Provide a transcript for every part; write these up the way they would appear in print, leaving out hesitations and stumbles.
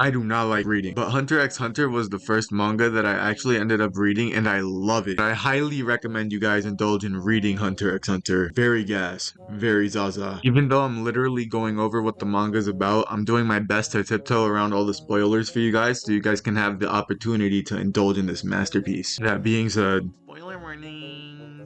I do not like reading, but Hunter x Hunter was the first manga that I actually ended up reading and I love it. I highly recommend you guys indulge in reading Hunter x Hunter. Very gas, very zaza. Even though I'm literally going over what the manga is about, I'm doing my best to tiptoe around all the spoilers for you guys so you guys can have the opportunity to indulge in this masterpiece. That being said, spoiler warning.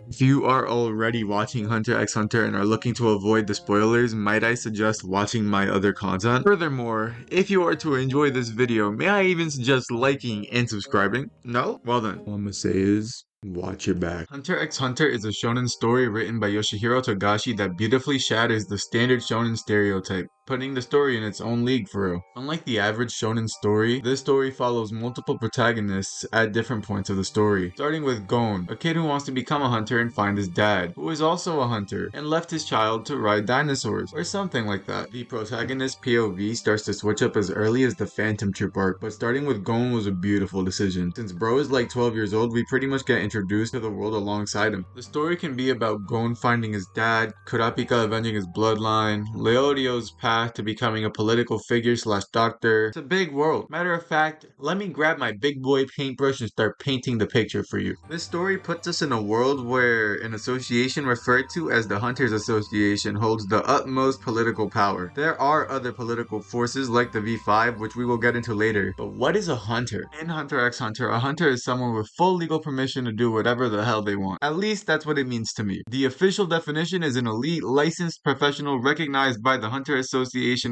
If you are already watching Hunter x Hunter and are looking to avoid the spoilers, might I suggest watching my other content? Furthermore, if you are to enjoy this video, may I even suggest liking and subscribing? No? Well then, all I'm gonna say is, watch your back. Hunter x Hunter is a shonen story written by Yoshihiro Togashi that beautifully shatters the standard shonen stereotype, putting the story in its own league for real. Unlike the average shonen story, this story follows multiple protagonists at different points of the story, starting with Gon, a kid who wants to become a hunter and find his dad, who is also a hunter, and left his child to ride dinosaurs, or something like that. The protagonist's POV starts to switch up as early as the Phantom Troop arc, but starting with Gon was a beautiful decision. Since bro is like 12 years old, we pretty much get introduced to the world alongside him. The story can be about Gon finding his dad, Kurapika avenging his bloodline, Leodio's path to becoming a political figure slash doctor. It's a big world. Matter of fact, let me grab my big boy paintbrush and start painting the picture for you. This story puts us in a world where an association referred to as the Hunters Association holds the utmost political power. There are other political forces like the V5, which we will get into later, but what is a hunter? In Hunter x Hunter, a hunter is someone with full legal permission to do whatever the hell they want. At least that's what it means to me. The official definition is an elite, licensed professional recognized by the Hunter Association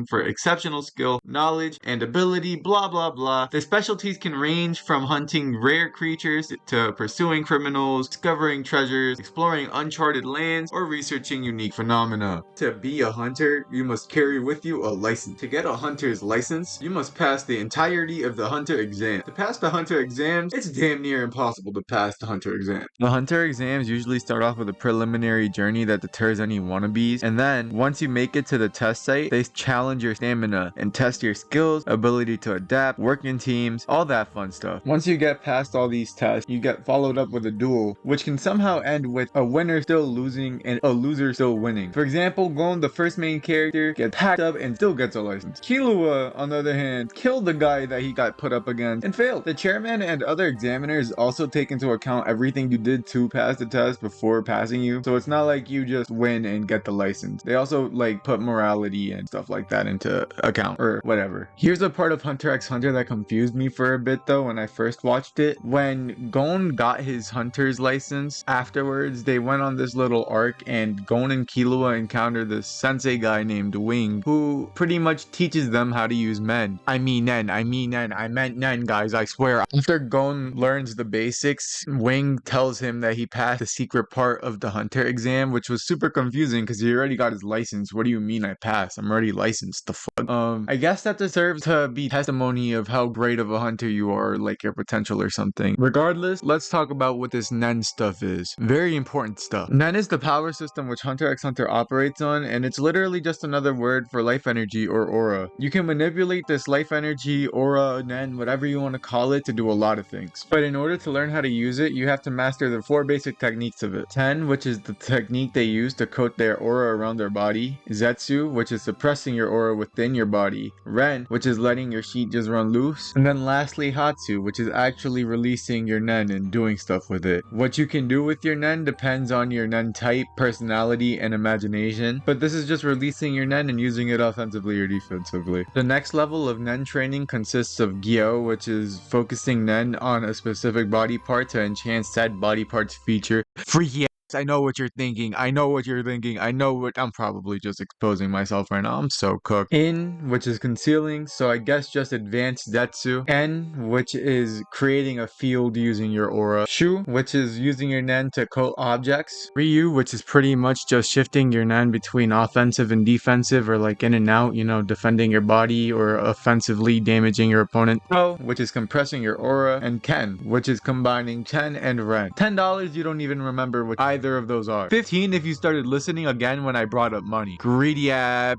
for exceptional skill, knowledge, and ability, blah blah blah. Their specialties can range from hunting rare creatures to pursuing criminals, discovering treasures, exploring uncharted lands, or researching unique phenomena. To be a hunter, you must carry with you a license. To get a hunter's license, you must pass the entirety of the hunter exam. To pass the hunter exams, it's damn near impossible to pass the hunter exam. The hunter exams usually start off with a preliminary journey that deters any wannabes, and then once you make it to the test site, they challenge your stamina and test your skills, ability to adapt, work in teams, all that fun stuff. Once you get past all these tests, you get followed up with a duel, which can somehow end with a winner still losing and a loser still winning. For example, Gon, the first main character, gets packed up and still gets a license. Killua, on the other hand, killed the guy that he got put up against and failed. The chairman and other examiners also take into account everything you did to pass the test before passing you, so it's not like you just win and get the license. They also like put morality and stuff like that into account or whatever. Here's a part of Hunter x Hunter that confused me for a bit though when I first watched it. When Gon got his hunter's license, afterwards they went on this little arc and Gon and Killua encountered this sensei guy named Wing who pretty much teaches them how to use men. I meant nen guys, I swear. After Gon learns the basics, Wing tells him that he passed the secret part of the hunter exam, which was super confusing because he already got his license. What do you mean I passed? I'm already licensed. The fuck? I guess that deserves to be testimony of how great of a hunter you are, like your potential or something. Regardless, let's talk about what this Nen stuff is. Very important stuff. Nen is the power system which Hunter x Hunter operates on, and it's literally just another word for life energy or aura. You can manipulate this life energy, aura, Nen, whatever you want to call it, to do a lot of things. But in order to learn how to use it, you have to master the 4 basic techniques of it. Ten, which is the technique they use to coat their aura around their body. Zetsu, which is suppressing your aura within your body. Ren, which is letting your sheet just run loose. And then lastly, Hatsu, which is actually releasing your Nen and doing stuff with it. What you can do with your Nen depends on your Nen type, personality, and imagination, but this is just releasing your Nen and using it offensively or defensively. The next level of Nen training consists of Gyo, which is focusing Nen on a specific body part to enhance said body part's feature. Freaky. I know what you're thinking. I know what I'm probably just exposing myself right now. I'm so cooked. In, which is concealing, so I guess just advanced Zetsu. En, which is creating a field using your aura. Shu, which is using your Nen to coat objects. Ryu, which is pretty much just shifting your Nen between offensive and defensive, or like in and out, you know, defending your body or offensively damaging your opponent. Pro, which is compressing your aura. And Ken, which is combining Chen and Ren. $10, you don't even remember what either either of those are. 15 if you started listening again when I brought up money. Greedy,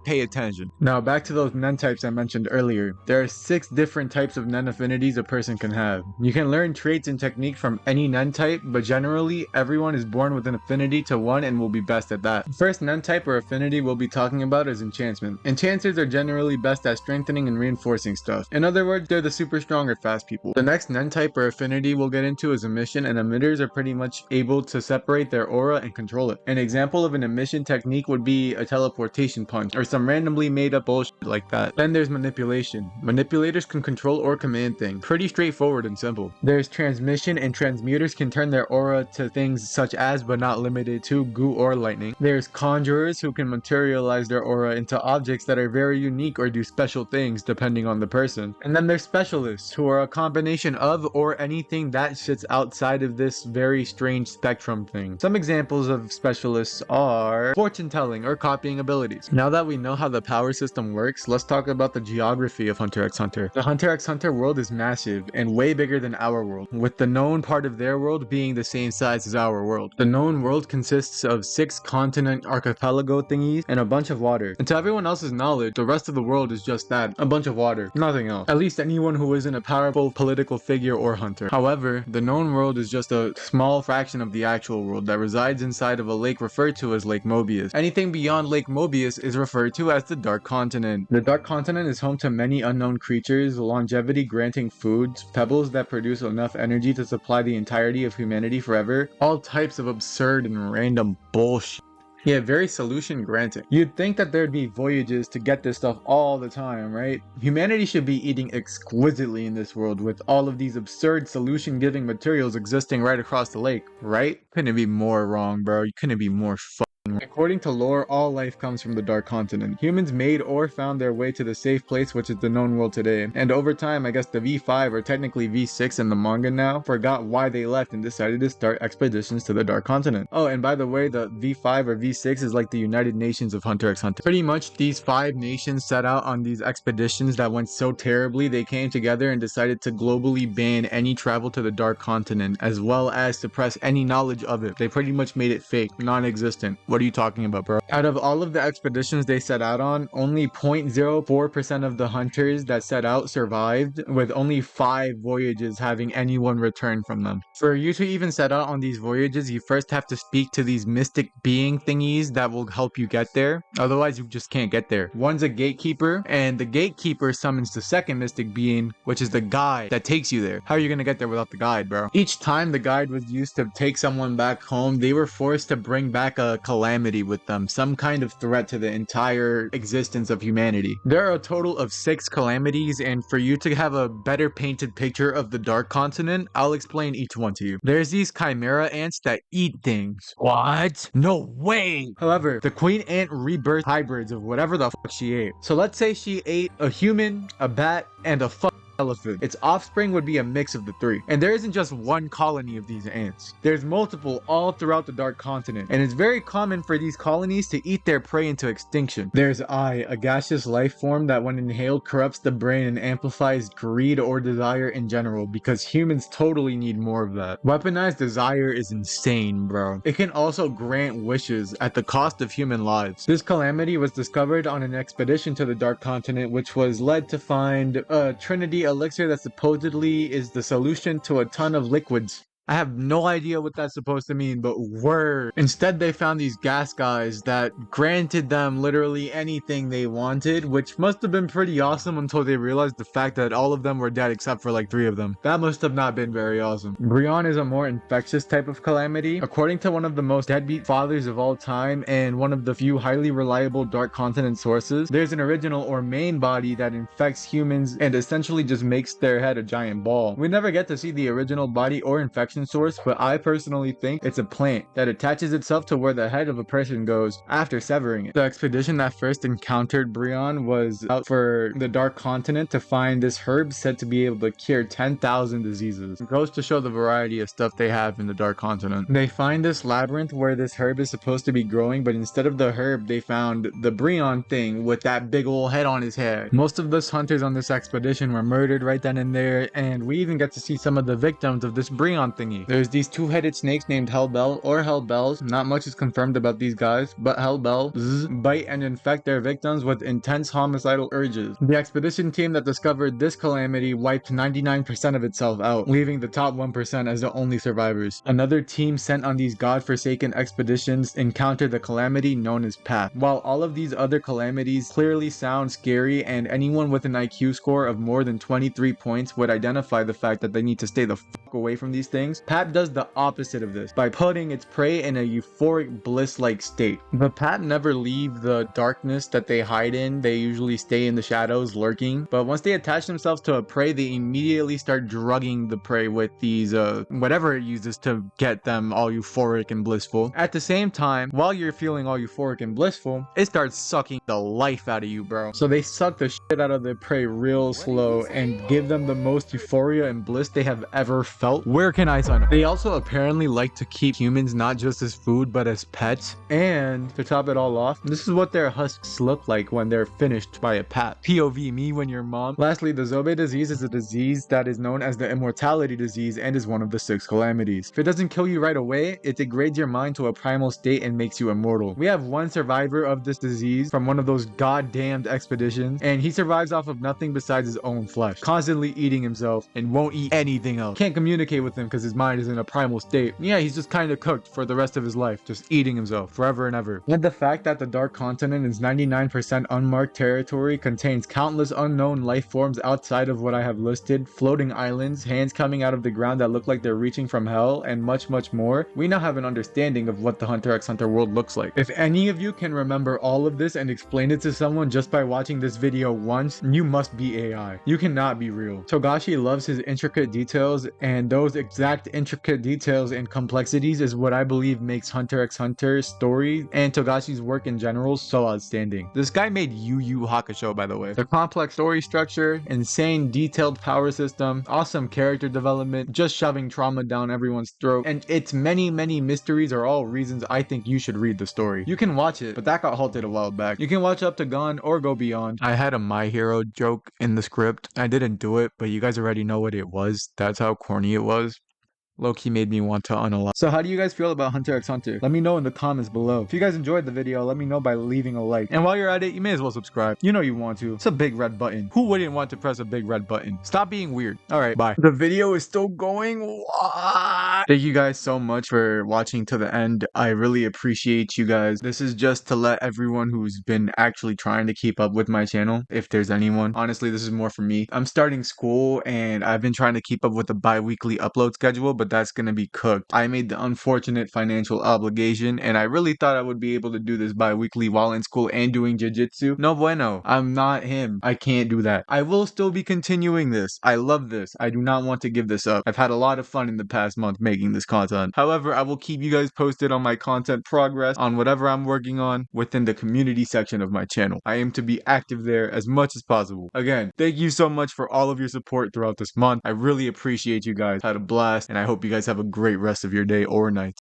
pay attention. Now back to those nen types I mentioned earlier. There are 6 different types of nen affinities a person can have. You can learn traits and technique from any nen type, but generally everyone is born with an affinity to one and will be best at that. The first nen type or affinity we'll be talking about is enchantment. Enchanters are generally best at strengthening and reinforcing stuff. In other words, they're the super strong or fast people. The next nen type or affinity we'll get into is emission, and emitters are pretty much able to separate their aura and control it. An example of an emission technique would be a teleportation punch or some randomly made up bullshit like that. Then there's manipulation. Manipulators can control or command things. Pretty straightforward and simple. There's transmission, and transmuters can turn their aura to things such as but not limited to goo or lightning. There's conjurers who can materialize their aura into objects that are very unique or do special things depending on the person. And then there's specialists who are a combination of or anything that sits outside of this very strange spectrum thing. Some examples of specialists are fortune telling or copying abilities. Now that we know how the power system works, let's talk about the geography of Hunter x Hunter. The Hunter x Hunter world is massive and way bigger than our world, with the known part of their world being the same size as our world. The known world consists of 6 continent archipelago thingies and a bunch of water. And to everyone else's knowledge, the rest of the world is just that, a bunch of water, nothing else. At least anyone who isn't a powerful political figure or hunter. However, the known world is just a small fraction of the actual world that resides inside of a lake referred to as Lake Mobius. Anything beyond Lake Mobius is referred to as the Dark Continent. The Dark Continent is home to many unknown creatures, longevity granting foods, pebbles that produce enough energy to supply the entirety of humanity forever, all types of absurd and random bullshit. Yeah, very solution granting. You'd think that there'd be voyages to get this stuff all the time, right? Humanity should be eating exquisitely in this world with all of these absurd solution giving materials existing right across the lake, right? Couldn't be more wrong, bro. You couldn't be more According to lore, all life comes from the Dark Continent. Humans made or found their way to the safe place, which is the known world today. And over time, I guess the V5, or technically V6 in the manga now, forgot why they left and decided to start expeditions to the Dark Continent. Oh, and by the way, the V5 or V6 is like the United Nations of Hunter x Hunter. Pretty much these 5 nations set out on these expeditions that went so terribly, they came together and decided to globally ban any travel to the Dark Continent, as well as suppress any knowledge of it. They pretty much made it fake, non-existent. What are you talking about, bro? Out of all of the expeditions they set out on, only 0.04% of the hunters that set out survived, with only 5 voyages having anyone return from them. For you to even set out on these voyages, you first have to speak to these mystic being thingies that will help you get there. Otherwise, you just can't get there. One's a gatekeeper, and the gatekeeper summons the second mystic being, which is the guide that takes you there. How are you gonna get there without the guide, bro? Each time the guide was used to take someone back home, they were forced to bring back a calamity with them, some kind of threat to the entire existence of humanity. There are a total of 6 calamities, and for you to have a better painted picture of the Dark Continent, I'll explain each one to you. There's these chimera ants that eat things. What? No way! However, the queen ant rebirths hybrids of whatever the fuck she ate. So let's say she ate a human, a bat, and a elephant. Its offspring would be a mix of the 3. And there isn't just one colony of these ants. There's multiple all throughout the Dark Continent, and it's very common for these colonies to eat their prey into extinction. There's a gaseous life form that when inhaled corrupts the brain and amplifies greed or desire in general, because humans totally need more of that. Weaponized desire is insane, bro. It can also grant wishes at the cost of human lives. This calamity was discovered on an expedition to the Dark Continent, which was led to find a Trinity elixir that supposedly is the solution to a ton of liquids. I have no idea what that's supposed to mean, but word. Instead, they found these gas guys that granted them literally anything they wanted, which must have been pretty awesome until they realized the fact that all of them were dead except for like 3 of them. That must have not been very awesome. Brionne is a more infectious type of calamity. According to one of the most deadbeat fathers of all time and one of the few highly reliable Dark Continent sources, there's an original or main body that infects humans and essentially just makes their head a giant ball. We never get to see the original body or infection source, but I personally think it's a plant that attaches itself to where the head of a person goes after severing it. The expedition that first encountered Brionne was out for the Dark Continent to find this herb said to be able to cure 10,000 diseases. It goes to show the variety of stuff they have in the Dark Continent. They find this labyrinth where this herb is supposed to be growing, but instead of the herb, they found the Brionne thing with that big old head on his head. Most of those hunters on this expedition were murdered right then and there, and we even get to see some of the victims of this Brionne thing thingy. There's these two-headed snakes named Hellbell or Hellbells. Not much is confirmed about these guys, but Hellbells bite and infect their victims with intense homicidal urges. The expedition team that discovered this calamity wiped 99% of itself out, leaving the top 1% as the only survivors. Another team sent on these godforsaken expeditions encountered the calamity known as PAP. While all of these other calamities clearly sound scary and anyone with an IQ score of more than 23 points would identify the fact that they need to stay the fuck away from these things, PAP does the opposite of this by putting its prey in a euphoric bliss-like state. The PAP never leave the darkness that they hide in. They usually stay in the shadows lurking, but once they attach themselves to a prey, they immediately start drugging the prey with these whatever it uses to get them all euphoric and blissful. At the same time, while you're feeling all euphoric and blissful, it starts sucking the life out of you, bro. So they suck the shit out of the prey real slow and give them the most euphoria and bliss they have ever felt. Where can I sign up? They also apparently like to keep humans not just as food but as pets. And to top it all off, this is what their husks look like when they're finished by a PAP. POV me when you're mom. Lastly, the Zobe disease is a disease that is known as the immortality disease and is one of the 6 calamities. If it doesn't kill you right away, it degrades your mind to a primal state and makes you immortal. We have one survivor of this disease from one of those goddamned expeditions, and he survives off of nothing besides his own flesh, constantly eating himself and won't eat anything else. Can't communicate with him because his mind is in a primal state. Yeah, he's just kind of cooked for the rest of his life, just eating himself forever and ever. And the fact that the Dark Continent is 99% unmarked territory, contains countless unknown life forms outside of what I have listed, floating islands, hands coming out of the ground that look like they're reaching from hell, and much more, we now have an understanding of what the Hunter x Hunter world looks like. If any of you can remember all of this and explain it to someone just by watching this video once, you must be AI. You cannot be real. Togashi loves his intricate details, and those exact intricate details and complexities is what I believe makes Hunter x Hunter's story and Togashi's work in general so outstanding. This guy made Yu Yu Hakusho, by the way. The complex story structure, insane detailed power system, awesome character development, just shoving trauma down everyone's throat, and its many mysteries are all reasons I think you should read the story. You can watch it, but that got halted a while back. You can watch up to Gon or go beyond. I had a My Hero joke in the script. I didn't do it, but you guys already know what it was. That's how corny it was. Low-key made me want to unallow. So how do you guys feel about Hunter x Hunter? Let me know in the comments below. If you guys enjoyed the video, let me know by leaving a like. And while you're at it, you may as well subscribe. You know you want to. It's a big red button. Who wouldn't want to press a big red button? Stop being weird. Alright, bye. The video is still going? What? Thank you guys so much for watching to the end. I really appreciate you guys. This is just to let everyone who's been actually trying to keep up with my channel, if there's anyone. Honestly, this is more for me. I'm starting school and I've been trying to keep up with the bi-weekly upload schedule, but that's gonna be cooked. I made the unfortunate financial obligation and I really thought I would be able to do this bi-weekly while in school and doing jiu-jitsu. No bueno. I'm not him. I can't do that. I will still be continuing this. I love this. I do not want to give this up. I've had a lot of fun in the past month making this content. However, I will keep you guys posted on my content progress on whatever I'm working on within the community section of my channel. I aim to be active there as much as possible. Again, thank you so much for all of your support throughout this month. I really appreciate you guys. Had a blast and I hope you guys have a great rest of your day or night.